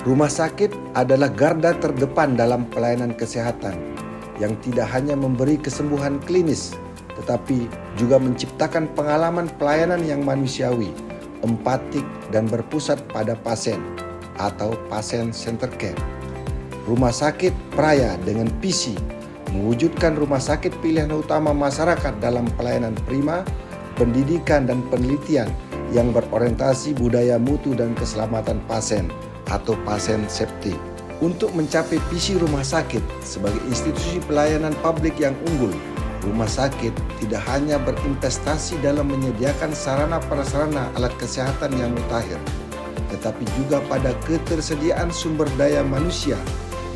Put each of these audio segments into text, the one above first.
Rumah sakit adalah garda terdepan dalam pelayanan kesehatan yang tidak hanya memberi kesembuhan klinis, tetapi juga menciptakan pengalaman pelayanan yang manusiawi, empatik, dan berpusat pada pasien atau patient-centered care. Rumah sakit Praya dengan visi mewujudkan rumah sakit pilihan utama masyarakat dalam pelayanan prima, pendidikan, dan penelitian yang berorientasi budaya mutu dan keselamatan pasien atau patient safety. Untuk mencapai visi rumah sakit sebagai institusi pelayanan publik yang unggul, rumah sakit tidak hanya berinvestasi dalam menyediakan sarana prasarana alat kesehatan yang mutakhir, tetapi juga pada ketersediaan sumber daya manusia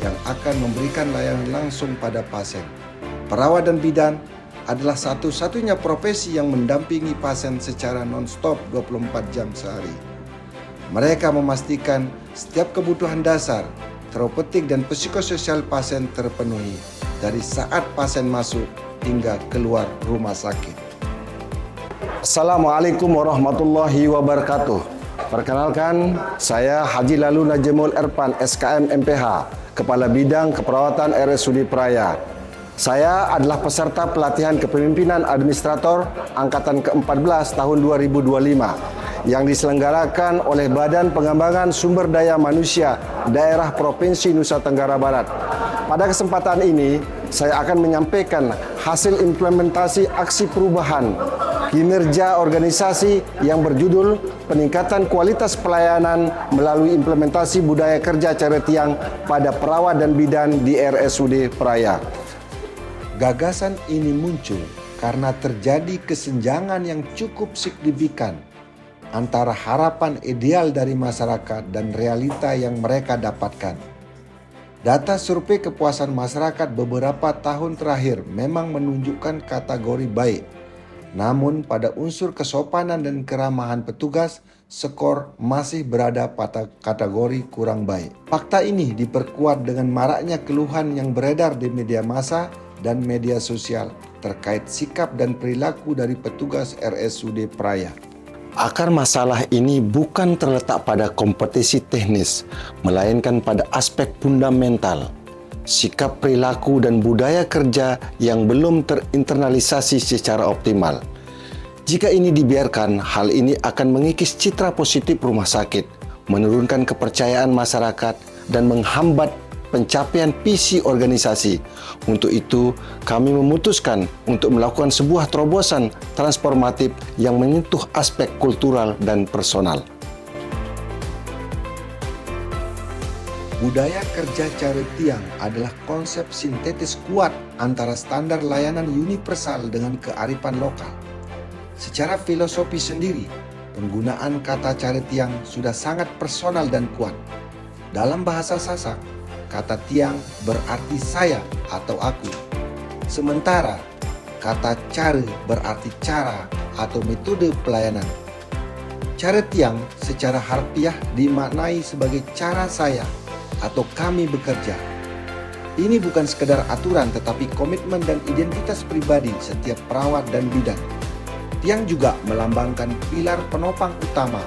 yang akan memberikan layanan langsung pada pasien. Perawat dan bidan adalah satu-satunya profesi yang mendampingi pasien secara non-stop 24 jam sehari. Mereka memastikan setiap kebutuhan dasar, terapeutik dan psikososial pasien terpenuhi dari saat pasien masuk hingga keluar rumah sakit. Assalamualaikum warahmatullahi wabarakatuh. Perkenalkan, saya Haji Lalu Najemul Erpan, SKM MPH, Kepala Bidang Keperawatan RSUD Praya. Saya adalah peserta pelatihan kepemimpinan administrator Angkatan ke-14 tahun 2025 yang diselenggarakan oleh Badan Pengembangan Sumber Daya Manusia Daerah Provinsi Nusa Tenggara Barat. Pada kesempatan ini, saya akan menyampaikan hasil implementasi aksi perubahan kinerja organisasi yang berjudul Peningkatan Kualitas Pelayanan melalui implementasi budaya kerja Caretiang pada perawat dan bidan di RSUD Praya. Gagasan ini muncul karena terjadi kesenjangan yang cukup signifikan antara harapan ideal dari masyarakat dan realita yang mereka dapatkan. Data survei kepuasan masyarakat beberapa tahun terakhir memang menunjukkan kategori baik. Namun pada unsur kesopanan dan keramahan petugas, skor masih berada pada kategori kurang baik. Fakta ini diperkuat dengan maraknya keluhan yang beredar di media massa dan media sosial terkait sikap dan perilaku dari petugas RSUD Praya. Akar masalah ini bukan terletak pada kompetisi teknis, melainkan pada aspek fundamental, sikap perilaku dan budaya kerja yang belum terinternalisasi secara optimal. Jika ini dibiarkan, hal ini akan mengikis citra positif rumah sakit, menurunkan kepercayaan masyarakat, dan menghambat pencapaian visi organisasi. Untuk itu, kami memutuskan untuk melakukan sebuah terobosan transformatif yang menyentuh aspek kultural dan personal. Budaya kerja Caretiang adalah konsep sintetis kuat antara standar layanan universal dengan kearifan lokal. Secara filosofi sendiri, penggunaan kata Caretiang sudah sangat personal dan kuat. Dalam bahasa Sasak, kata tiang berarti saya atau aku. Sementara kata care berarti cara atau metode pelayanan. Caretiang secara harfiah dimaknai sebagai cara saya atau kami bekerja. Ini bukan sekedar aturan tetapi komitmen dan identitas pribadi setiap perawat dan bidan. Tiang juga melambangkan pilar penopang utama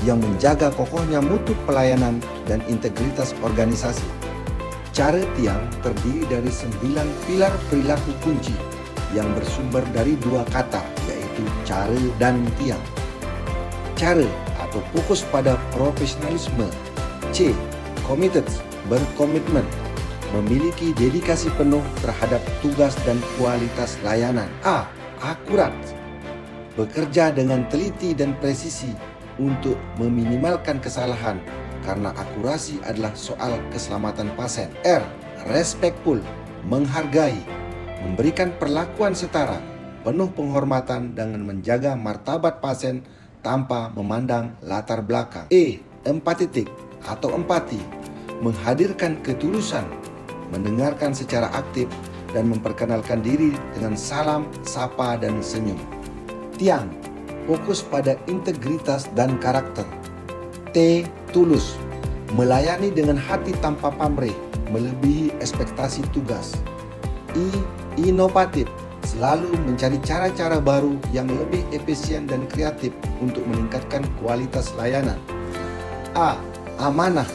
yang menjaga kokohnya mutu pelayanan dan integritas organisasi. Caretiang terdiri dari 9 pilar perilaku kunci yang bersumber dari 2 kata, yaitu care dan tiang. Care atau fokus pada profesionalisme. C. Committed, berkomitmen, memiliki dedikasi penuh terhadap tugas dan kualitas layanan. A. Akurat, bekerja dengan teliti dan presisi untuk meminimalkan kesalahan, karena akurasi adalah soal keselamatan pasien. R. Respectful, menghargai, memberikan perlakuan setara, penuh penghormatan dengan menjaga martabat pasien tanpa memandang latar belakang. E. Empathetic atau empati, menghadirkan ketulusan, mendengarkan secara aktif, dan memperkenalkan diri dengan salam, sapa, dan senyum. Tiang, fokus pada integritas dan karakter. T. Tulus, melayani dengan hati tanpa pamrih, melebihi ekspektasi tugas. I. Inovatif, selalu mencari cara-cara baru yang lebih efisien dan kreatif untuk meningkatkan kualitas layanan. A. Amanah,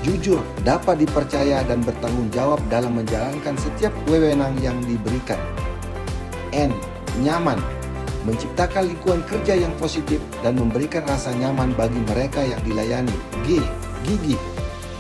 jujur, dapat dipercaya, dan bertanggung jawab dalam menjalankan setiap wewenang yang diberikan. N. Nyaman, menciptakan lingkungan kerja yang positif dan memberikan rasa nyaman bagi mereka yang dilayani. G. Gigih,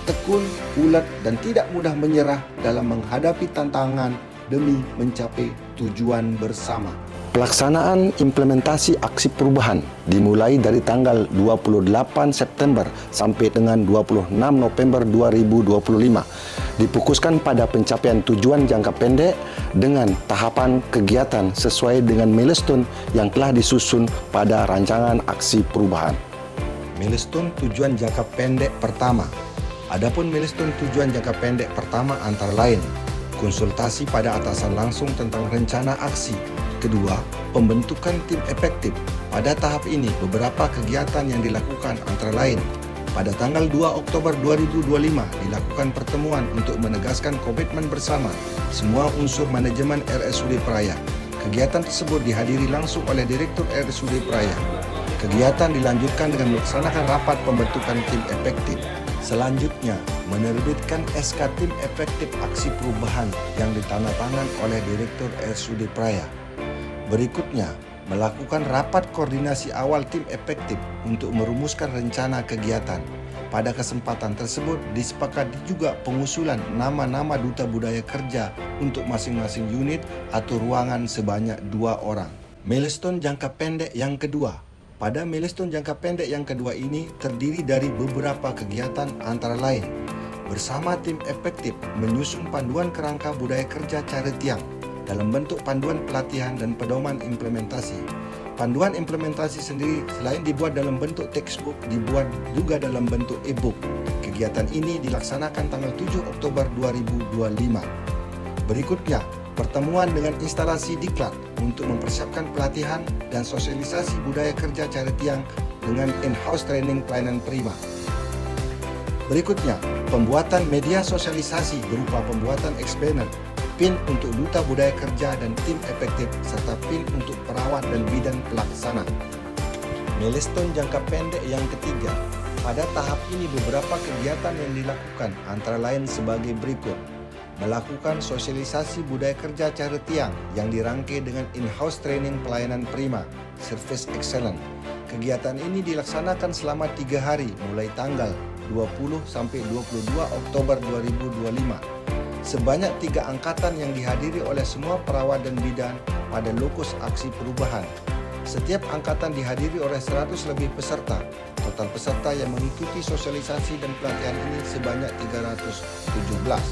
tekun, ulet, dan tidak mudah menyerah dalam menghadapi tantangan demi mencapai tujuan bersama. Pelaksanaan implementasi aksi perubahan dimulai dari tanggal 28 September sampai dengan 26 November 2025. Difokuskan pada pencapaian tujuan jangka pendek dengan tahapan kegiatan sesuai dengan milestone yang telah disusun pada rancangan aksi perubahan. Milestone tujuan jangka pendek pertama. Adapun milestone tujuan jangka pendek pertama antara lain konsultasi pada atasan langsung tentang rencana aksi. Kedua, pembentukan tim efektif. Pada tahap ini, beberapa kegiatan yang dilakukan antara lain. Pada tanggal 2 Oktober 2025, dilakukan pertemuan untuk menegaskan komitmen bersama semua unsur manajemen RSUD Praya. Kegiatan tersebut dihadiri langsung oleh Direktur RSUD Praya. Kegiatan dilanjutkan dengan melaksanakan rapat pembentukan tim efektif. Selanjutnya, menerbitkan SK Tim Efektif Aksi Perubahan yang ditandatangan oleh Direktur RSUD Praya. Berikutnya, melakukan rapat koordinasi awal tim efektif untuk merumuskan rencana kegiatan. Pada kesempatan tersebut, disepakati juga pengusulan nama-nama duta budaya kerja untuk masing-masing unit atau ruangan sebanyak 2 orang. Milestone jangka pendek yang kedua. Pada milestone jangka pendek yang kedua ini terdiri dari beberapa kegiatan antara lain. Bersama tim efektif menyusun panduan kerangka budaya kerja cara tiang dalam bentuk panduan pelatihan dan pedoman implementasi. Panduan implementasi sendiri selain dibuat dalam bentuk textbook, dibuat juga dalam bentuk e-book. Kegiatan ini dilaksanakan tanggal 7 Oktober 2025. Berikutnya, pertemuan dengan instalasi diklat untuk mempersiapkan pelatihan dan sosialisasi budaya kerja cara tiang dengan in-house training pelayanan prima. Berikutnya, pembuatan media sosialisasi berupa pembuatan explainer, PIN untuk duta budaya kerja dan tim efektif, serta PIN untuk perawat dan bidan pelaksana. Milestone jangka pendek yang ketiga. Pada tahap ini beberapa kegiatan yang dilakukan antara lain sebagai berikut. Melakukan sosialisasi budaya kerja cara tiang yang dirangkai dengan in-house training pelayanan prima, Service Excellent. Kegiatan ini dilaksanakan selama 3 hari mulai tanggal 20 sampai 22 Oktober 2025. Sebanyak 3 angkatan yang dihadiri oleh semua perawat dan bidan pada lokus aksi perubahan. Setiap angkatan dihadiri oleh 100 lebih peserta. Total peserta yang mengikuti sosialisasi dan pelatihan ini sebanyak 317.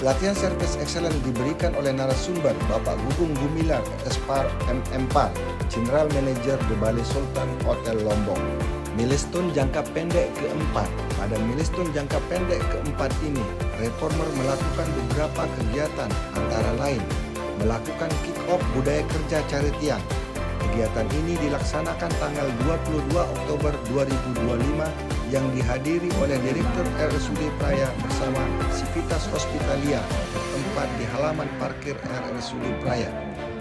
Pelatihan Service Excellent diberikan oleh narasumber Bapak Gugum Gumilar, Espar MM4, General Manager The Bali Sultan Hotel Lombok. Milestone jangka pendek keempat. Pada milestone jangka pendek keempat ini, reformer melakukan beberapa kegiatan antara lain melakukan kick-off budaya kerja cara tiang. Kegiatan ini dilaksanakan tanggal 22 Oktober 2025 yang dihadiri oleh Direktur RSUD Praya bersama Civitas Hospitalia bertempat di halaman parkir RSUD Praya.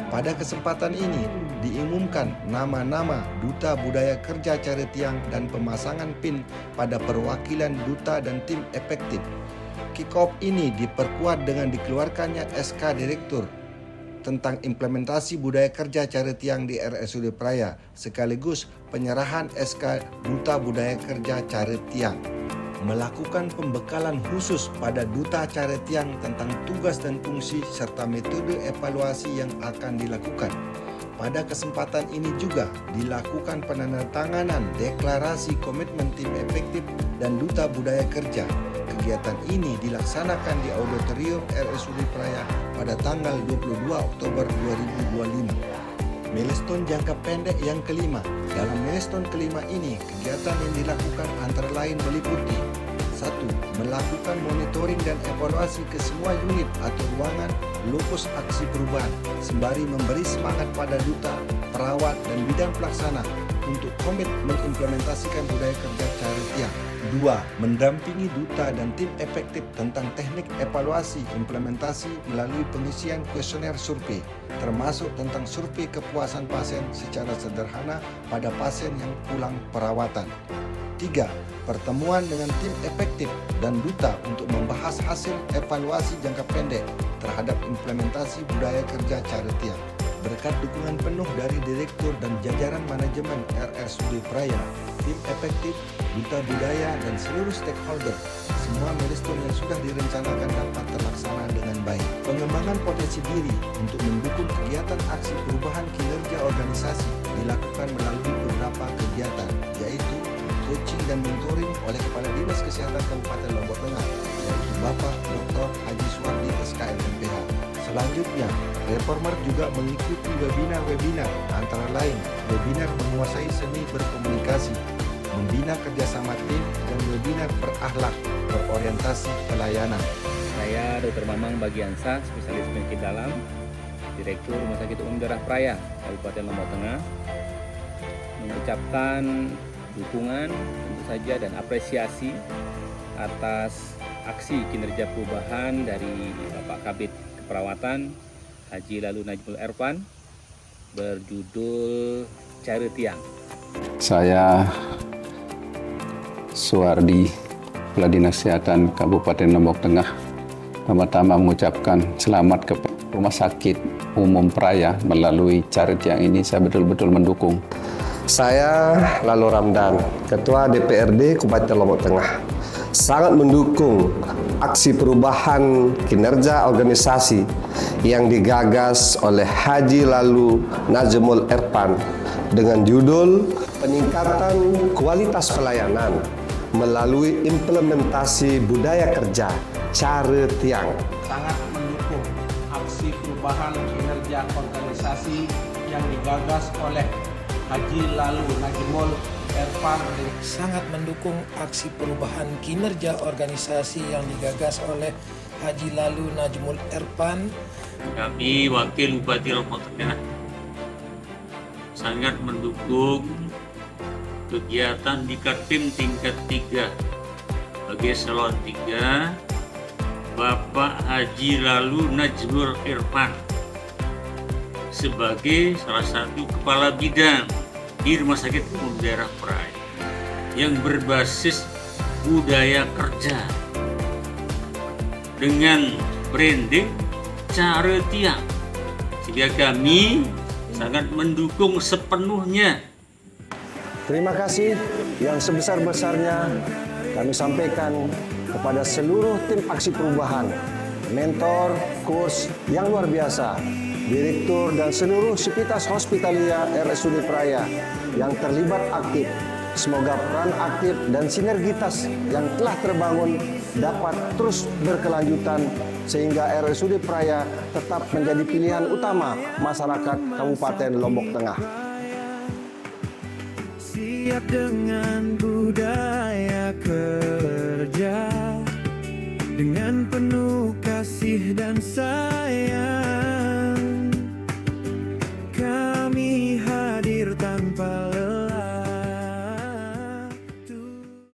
Pada kesempatan ini diumumkan nama-nama duta budaya kerja cara tiang dan pemasangan PIN pada perwakilan duta dan tim efektif. Kick-off ini diperkuat dengan dikeluarkannya SK Direktur tentang implementasi budaya kerja cara tiang di RSUD Praya sekaligus penyerahan SK Duta Budaya Kerja Cara Tiang. Melakukan pembekalan khusus pada duta cara tiang tentang tugas dan fungsi serta metode evaluasi yang akan dilakukan. Pada kesempatan ini juga dilakukan penandatanganan deklarasi komitmen tim efektif dan duta budaya kerja. Kegiatan ini dilaksanakan di Auditorium RSUD Praya pada tanggal 22 Oktober 2025. Milestone jangka pendek yang kelima. Dalam milestone kelima ini, kegiatan yang dilakukan antara lain meliputi 1. Melakukan monitoring dan evaluasi ke semua unit atau ruangan lokus aksi perubahan sembari memberi semangat pada duta, perawat, dan bidang pelaksana untuk komit mengimplementasikan budaya kerja cara tiang. 2. Mendampingi duta dan tim efektif tentang teknik evaluasi implementasi melalui pengisian kuesioner survei, termasuk tentang survei kepuasan pasien secara sederhana pada pasien yang pulang perawatan. 3. pertemuan dengan tim efektif dan duta untuk membahas hasil evaluasi jangka pendek terhadap implementasi budaya kerja Cara Tiang. Berkat dukungan penuh dari Direktur dan jajaran manajemen RSUD Praya, tim efektif, duta budaya, dan seluruh stakeholder, semua milestone yang sudah direncanakan dapat terlaksana dengan baik. Pengembangan potensi diri untuk mendukung kegiatan aksi perubahan kinerja organisasi dilakukan melalui beberapa kegiatan, yaitu coaching dan mentoring oleh Kepala Dinas Kesehatan Kabupaten Lombok Tengah, yaitu Bapak Dr. Haji Suwardi SKM MPH. Selanjutnya, Reformer juga mengikuti webinar-webinar, antara lain webinar menguasai seni berkomunikasi, membina kerjasama tim, dan webinar berakhlak berorientasi pelayanan. Saya Dr. Mamang Bagiansa, spesialis penyakit dalam, Direktur Rumah Sakit Umum Daerah Praya, Kabupaten Lombok Tengah, mengucapkan dukungan tentu saja dan apresiasi atas aksi kinerja perubahan dari Bapak Kabid Keperawatan Haji Lalu Najmul Erfan berjudul Cara Tiang. Saya Suwardi, Kepala Dinas Kesehatan Kabupaten Lombok Tengah, pertama-tama mengucapkan selamat ke Rumah Sakit Umum Praya melalui Cara Tiang ini. Saya betul-betul mendukung. Saya Lalu Ramdan, Ketua DPRD Kabupaten Lombok Tengah, sangat mendukung aksi perubahan kinerja organisasi yang digagas oleh Haji Lalu Najmul Erfan dengan judul Peningkatan Kualitas Pelayanan melalui Implementasi Budaya Kerja Cara Tiang. Sangat mendukung aksi perubahan kinerja organisasi yang digagas oleh Haji Lalu Najmul Erfan. Sangat mendukung aksi perubahan kinerja organisasi yang digagas oleh Haji Lalu Najmul Erfan. Kami Wakil Bupati Lombok Tengah sangat mendukung kegiatan di Kaltim tingkat 3 bagi eselon 3 Bapak Haji Lalu Najmul Erfan sebagai salah satu kepala bidang di Rumah Sakit Umum Daerah Praya yang berbasis budaya kerja dengan branding Cara Tiang, sehingga kami sangat mendukung sepenuhnya. Terima kasih yang sebesar-besarnya kami sampaikan kepada seluruh tim aksi perubahan, mentor, coach yang luar biasa, direktur dan seluruh sivitas hospitalia RSUD Praya yang terlibat aktif. Semoga peran aktif dan sinergitas yang telah terbangun dapat terus berkelanjutan sehingga RSUD Praya tetap menjadi pilihan utama masyarakat Kabupaten Lombok Tengah. Siap dengan budaya